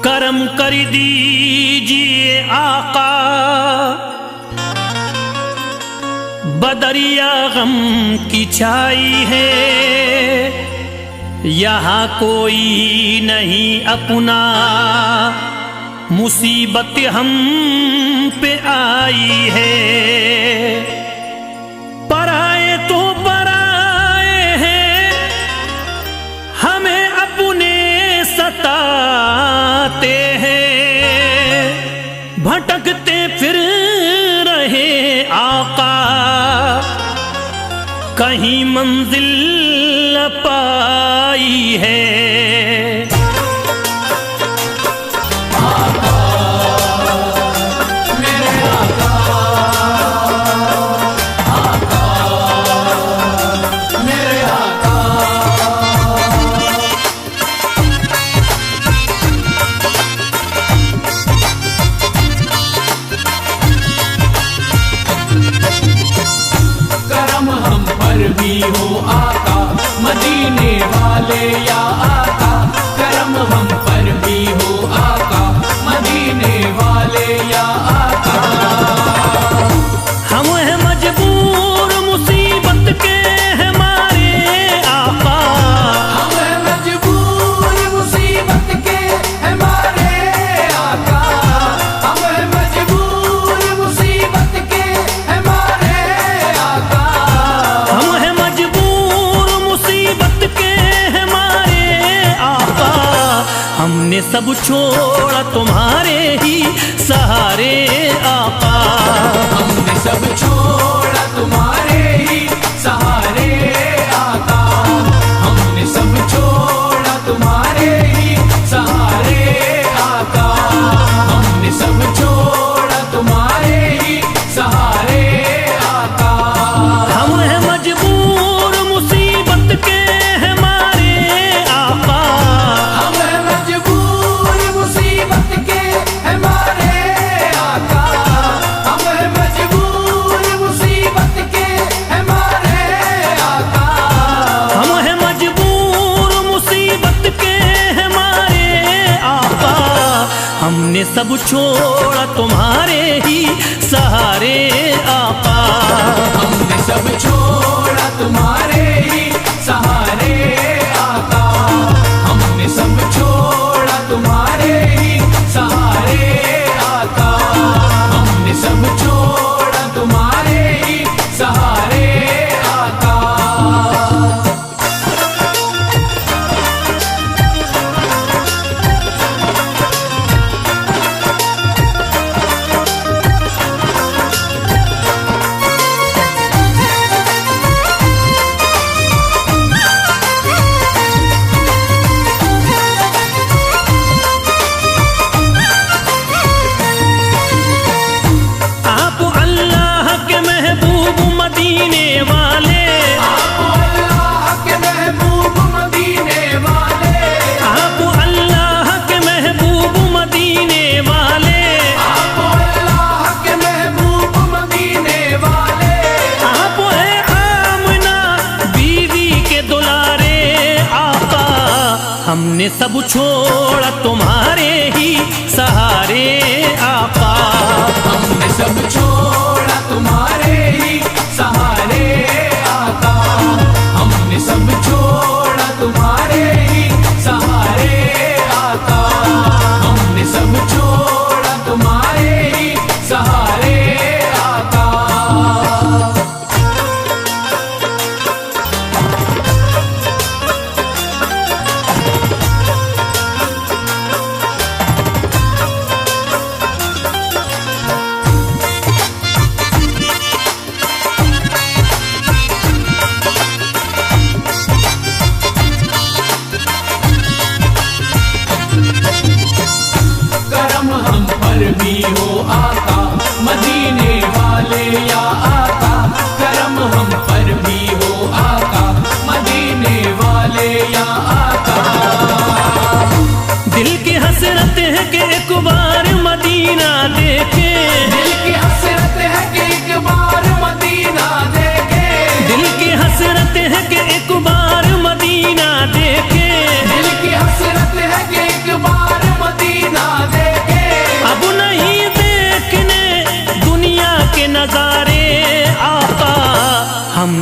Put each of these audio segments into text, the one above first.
करम कर दीजिए आका, बदरिया गम की छाई है, यहाँ कोई नहीं अपना, मुसीबत हम पे आई है। पराए तो पराए हैं, हमें अपने सताते हैं, भटकते फिर रहे आका, कहीं मंजिल न पाई है। भी हो आका मदीने वाले या आका, करम हम पर भी हो आका मदीने वाले या आका। हम हैं मजबूर मुसीबत के हमारे आका, हम हैं मजबूर मुसीबत के हमारे आका, हम हैं मजबूर मुसीबत के हमारे आका। हम हैं मजबूर मुसीबत के हमारे आका, हमने सब छोड़ा तुम्हारे ही सहारे आका, हमने सब छोड़ा तुम्हारे ही सहारे आका, हमने सब छोड़ा तुम्हारे ही सहारे आका, हमने सब छोड़ा तुम्हारे ही सहारे आका। हम हैं मजबूर मुसीबत के हमारे आका, हम हैं मजबूर मुसीबत के हमारे आका, हम हैं मजबूर मुसीबत के हमारे आका। हम हैं मजबूर मुसीबत के हमारे आका, हमने सब छोड़ा तुम्हारे ही सहारे आका, हमने सब छोड़ा तुम्हारे ही सहारे आका, हमने सब छोड़ा तुम्हारे ही सहारे आका, हमने सब छोड़ा तुम्हारे ही सहारे आका। आप अल्लाह के महबूब मदीने वाले, आप अल्लाह के महबूब मदीने वाले, आप अल्लाह के महबूब मदीने वाले, आप अल्लाह के महबूब मदीने वाले। आप है आमना बीवी के दुलारे आका, हमने सब छोड़ा तुम्हारे ही सहारे आका, हमने सब छोड़ा तुम्हारे ही सहारे आका, हमने सब छोड़ा तुम्हारे ही सहारे आका, हमने सब छोड़ा तुम्हारे ही सहारे आका। करम हम पर भी हो आका मदीने वाले या आका, करम हम पर भी हो आका मदीने वाले या आका। दिल की हसरत है कि एक बार मदीना देखे, दिल की हसरत है कि एक बार मदीना देखे, दिल की हसरत है कि एक बार मदीना देखे, दिल की हसरत है कि एक बार मदीना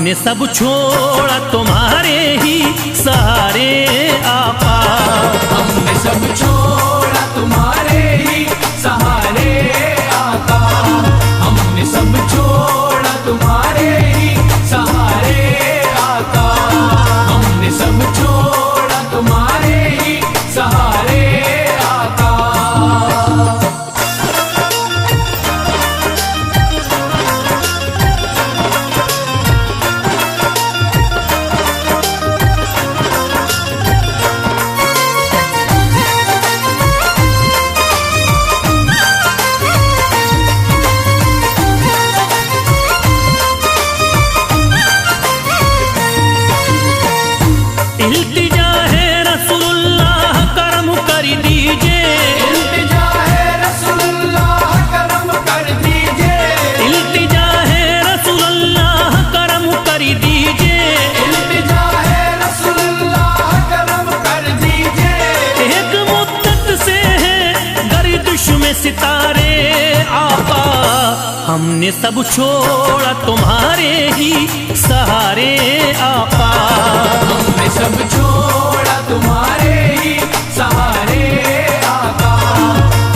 हमने सब छोड़ा तुम्हारे ही सहारे आका। हमने सब छोड़ा तुम्हारे ही सहारे आका। हमने सब छोड़ा तुम्हारे ही सहारे आका। हमने सब छोड़ा तुम्हारे ही सहारे आका। इल्तिजा है रसूलुल्लाह करम कर दीजिए। इल्तिजा है रसूलुल्लाह करम कर दीजिए। इल्तिजा है रसूलुल्लाह करम कर दीजिए। इल्तिजा है रसूलुल्लाह करम कर दीजिए। एक मुद्दत से है गर्दिश में सितारे आका। हमने सब छोड़ा तुम्हारे ही सहारे आका। हमने सब छोड़ा तुम्हारे ही सहारे आका।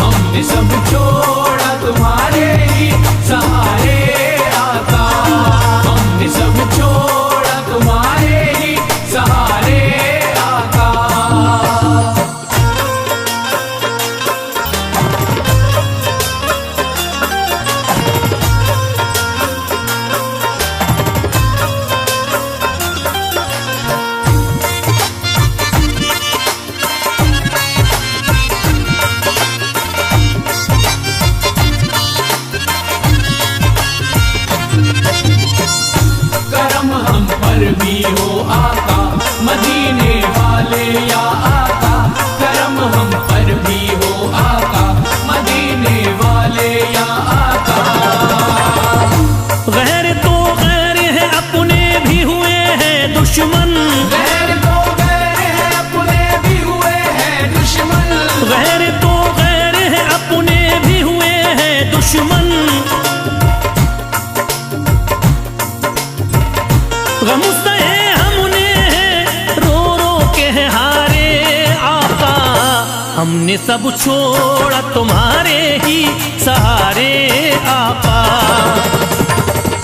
हमने सब छोड़ा तुम्हारे ही सहारे आका। हमने सब छोड़ा तुम्हारे ही सहारे आका। करम हम पर भी हो आका मदीने वाले या आका। करम हम पर भी हो आका मदीने वाले या आका। गैर तो गैर है अपने भी हुए हैं दुश्मन। गैर तो गैर है अपने भी हुए हैं दुश्मन। गैर तो गैर है अपने भी हुए हैं दुश्मन। गम सहे हमने रो रो के हारे आका। हमने सब छोड़ा तुम्हारे ही सहारे आका।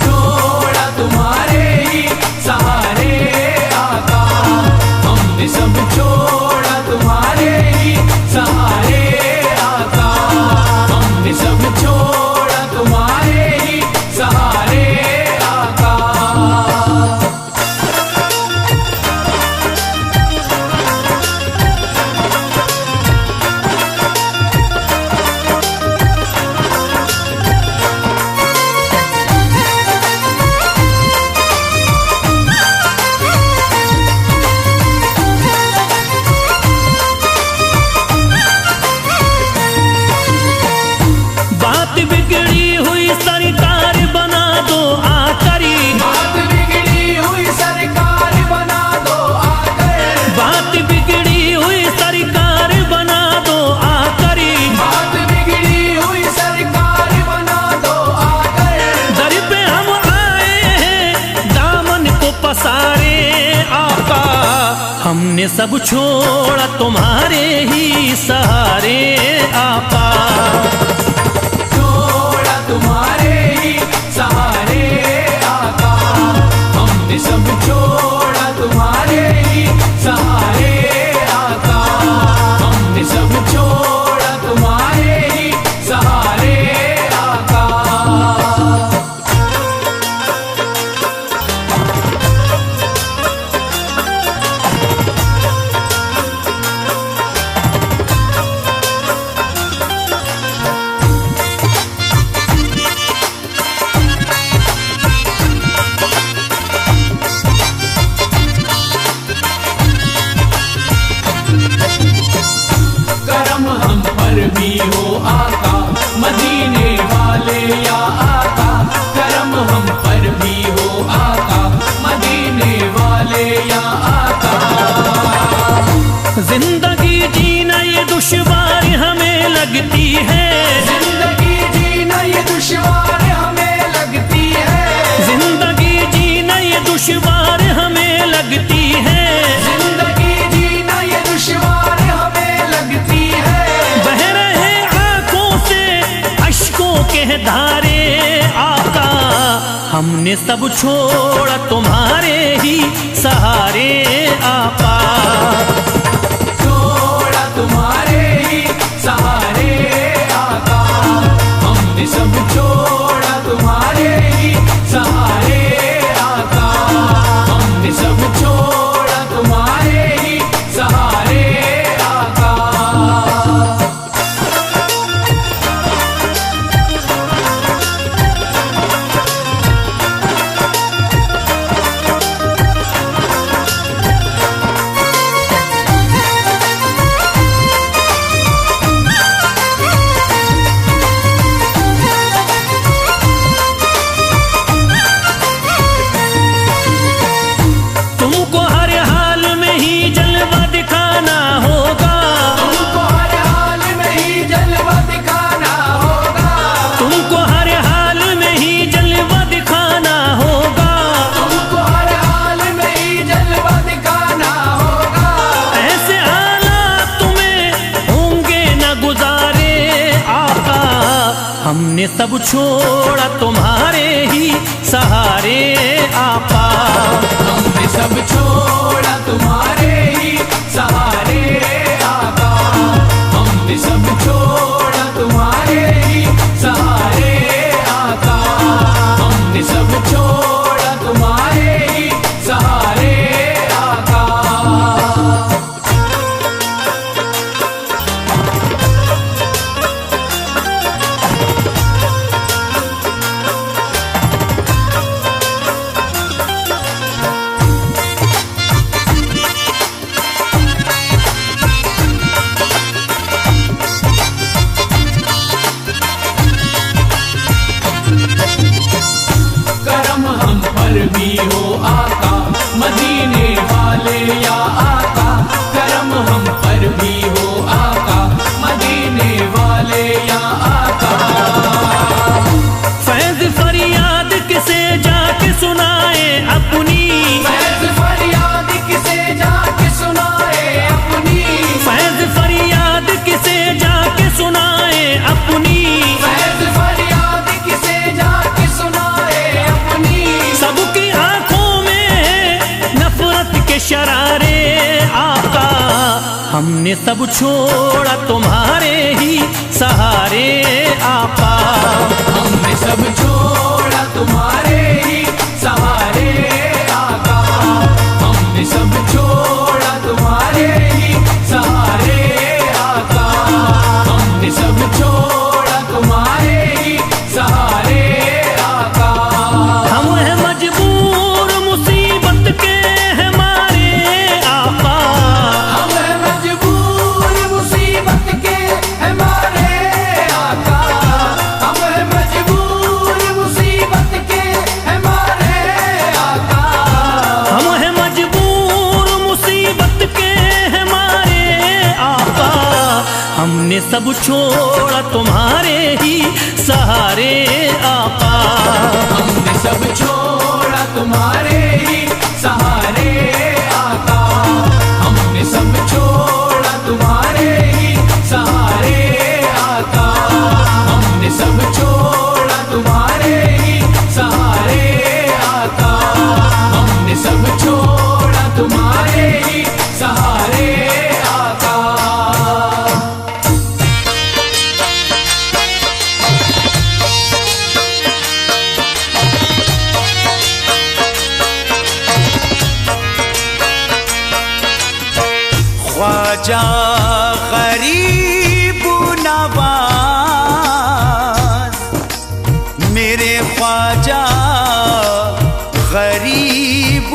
छोड़ा तुम्हारे ही सहारे आका। हमने सब छोड़ा तुम्हारे ही सहारे आका। हमने सब छोड़ा तुम्हारे ही सहारे आका। बात बिगड़ी हुई सरकार बना दो आकरी। बात बिगड़ी हुई सरकार बना दो आकर। बात बिगड़ी हुई सरकार बना दो आकरी। बात बिगड़ी हुई सरकार बना दो आकर। दर पे हम आए हैं दामन को पसारे आका। हमने सब छोड़ा तुम्हारे ही सहारे आका। छोड़ा तुम्हारे ही सहारे आका। हमने सब छोड़ा तुम्हारे ही सहारे आका। हमने सब छोड़ा तुम्हारे ही सहारे आका। करम हम पर भी हो आका मदीने वाले या आका। करम हम पर भी हो आका मदीने वाले या आका। जिंदगी जीना ये दुश्वार हमें लगती है। जिंदगी जीना ये दुश्वार हमें लगती है। जिंदगी जीना ये हैं धारे आका, हमने सब छोड़ा तुम्हारे ही सहारे आका। छोड़ा तुम्हारे ही सहारे आका, हमने सब छोड़ा तुम्हारे ही सहारे आका, हमने सब छोड़ा तुम्हारे ही सहारे आका। तुमको हर हाल में ही जलवा दिखाना होगा, तुमको हर हाल में ही जलवा दिखाना होगा, तुमको हर हाल में ही जलवा दिखाना होगा, तुमको हर हाल में ही जलवा दिखाना होगा। ऐसे हालात तुम्हें होंगे न गुजारे आका, हमने सब छोड़ा तुम्हारे ही सहारे आका। हमने सब छोड़ा तुम्हारे ही सहारे आका, हमने सब छोड़ा तुम्हारे ही सहारे आका, हमने सब छोड़ा तुम्हारे ही सहारे आका। करम हम पर भी हो आका, मदीने वाले या आका, करम हम पर भी हो आका, मदीने वाले या आका। फैज फरियाद किसे जाके सुनाए अपनी, फैज़ फरियाद किसे जाके सुनाए अपनी, फैज फरियाद किसे जाके सुनाए अपनी, फैज़ फरियाद किसे जाके सुनाए अपनी। सबकी आंखों में नफरत के शरारे आका, हमने सब छोड़ा तुम्हारे ही सहारे आका। हमने सब छोड़ा तुम्हारे ही सहारे आका, हमने सब छोड़ा तुम्हारे ही सहारे आका, हमने सब छोड़ा तुम्हारे ही सहारे आका। हम हैं मजबूर मुसीबत के हैं मारे आका, हम हैं मजबूर मुसीबत के हमारे आका, हम हैं मजबूर मुसीबत के हमारे आका। हम हैं मजबूर मुसीबत के हैं मारे आका, हमने सब छोड़ा तुम्हारे ही सहारे आका। हमने सब छोड़ा तुम्हारे ही सहारे आका, हमने सब छोड़ा तुम्हारे ही सहारे आका, हमने सब छोड़ा तुम्हारे ही सहारे आका, हमने सब छोड़ा तुम्हारे ही सहारे आका। ख्वाजा गरीब नवाज, मेरे ख्वाजा गरीब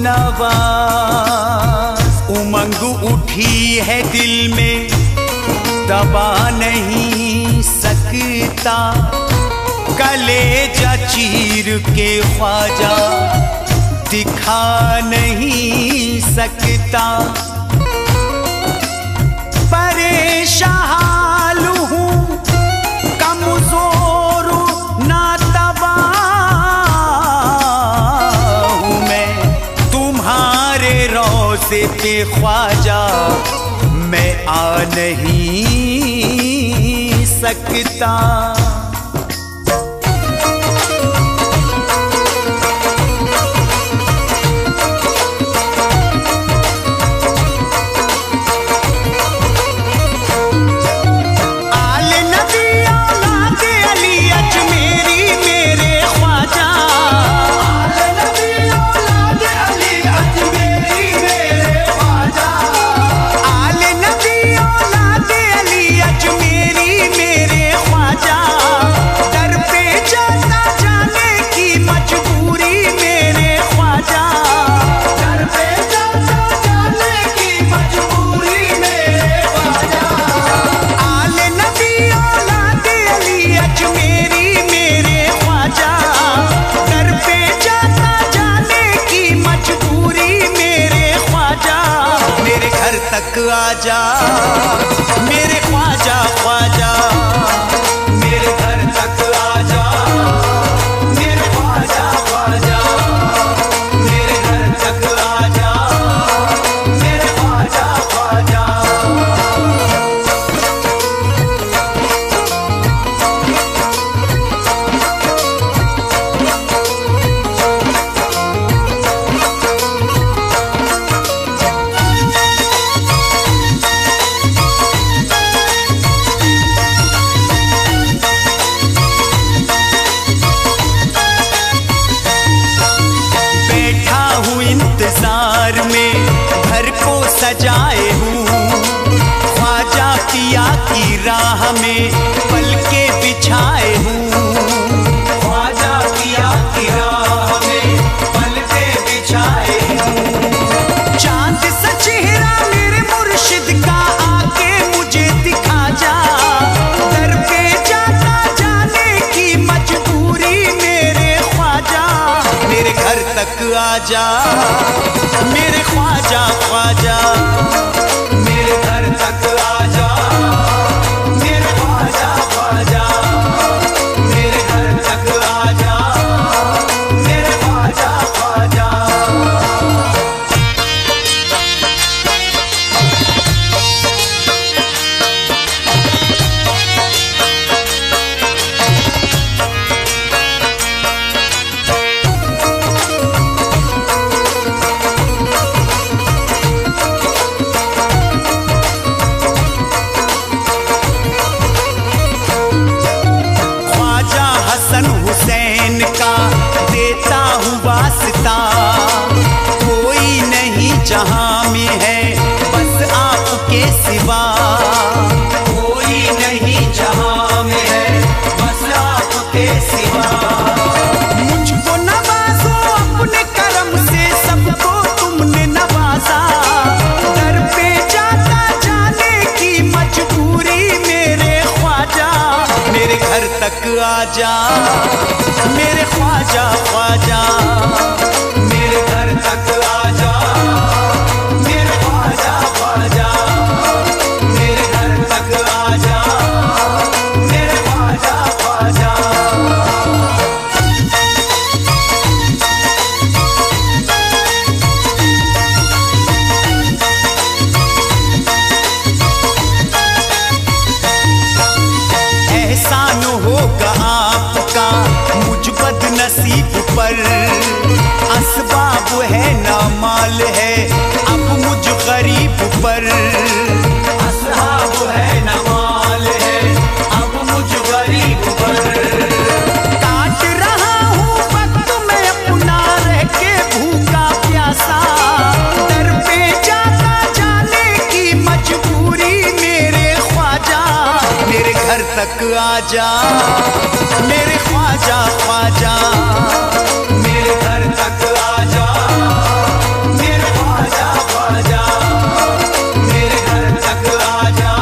नवाज। उमंग उठी है दिल में दबा नहीं सकता, कलेजा चीर के ख्वाजा दिखा नहीं सकता। परेशान हूँ, कमजोर नातबा हूँ मैं, तुम्हारे रोज़े पे ख्वाजा मैं आ नहीं सकता। ख्वाजा की राह में पल के बिछाए हूँ, ख्वाजा की राह में पल के बिछाए हूँ। चांद सा चेहरा मेरे मुर्शिद का आके मुझे दिखा जा, दर पे जाता जाने की मजबूरी मेरे ख्वाजा, मेरे घर तक आ जा मेरे ख्वाजा ख्वाजा, मेरे घर तक आ जा मेरे ख्वाजा ख्वाजा, मेरे घर तक आ जा मेरे ख्वाजा ख्वाजा। ख्वाजा हसन हुसैन का देता हूँ वास्ता, कोई नहीं जहां में है बस आपके सिवा, कोई नहीं जहां में है बस आपके सिवा। मुझको नवाजो अपने करम से, सबको तुमने नवाजा, दर पे जाता जाने की मजबूरी मेरे ख्वाजा, मेरे घर तक आ जा मेरे ख्वाजा ख्वाजा, मेरे घर तक आ जा मेरे ख्वाजा ख्वाजा, मेरे घर तक आ जा मेरे ख्वाजा ख्वाजा। एहसान होगा आपका मुझ बदनसीब पर, असबाब है ना माल है अब मुझ गरीब पर, असहाब है न माल है अब मुझ गरीब पर। काट रहा हूँ वक्त मैं अपना रह के भूखा प्यासा, दर पे जाता जाने की मजबूरी मेरे ख्वाजा, मेरे घर तक आ जा मेरे ख्वाजा ख्वाजा, मेरे घर तक आ जा मेरे ख्वाजा ख्वाजा, मेरे घर तक आ जा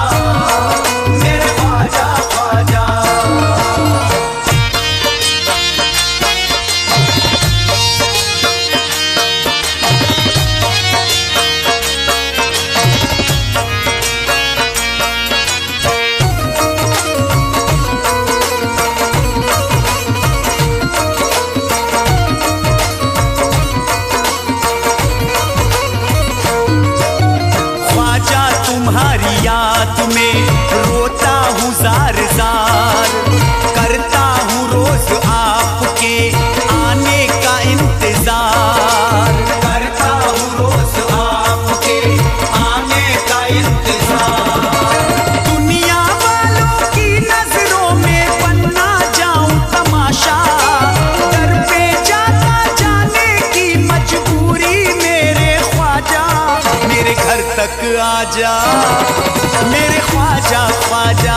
मेरे ख्वाजा ख्वाजा। ख्वाजा तुम्हारी याद में रोता हूँ जार जार, करता हूँ रोज आपके आने का इंतजार, करता हूँ रोज आपके आने का इंतजार। दुनिया वालों की नजरों में बनना जाऊं तमाशा, दर पे जाता जाने की मजबूरी मेरे ख्वाजा, मेरे घर तक आ जा मेरे ख्वाजा ख्वाजा।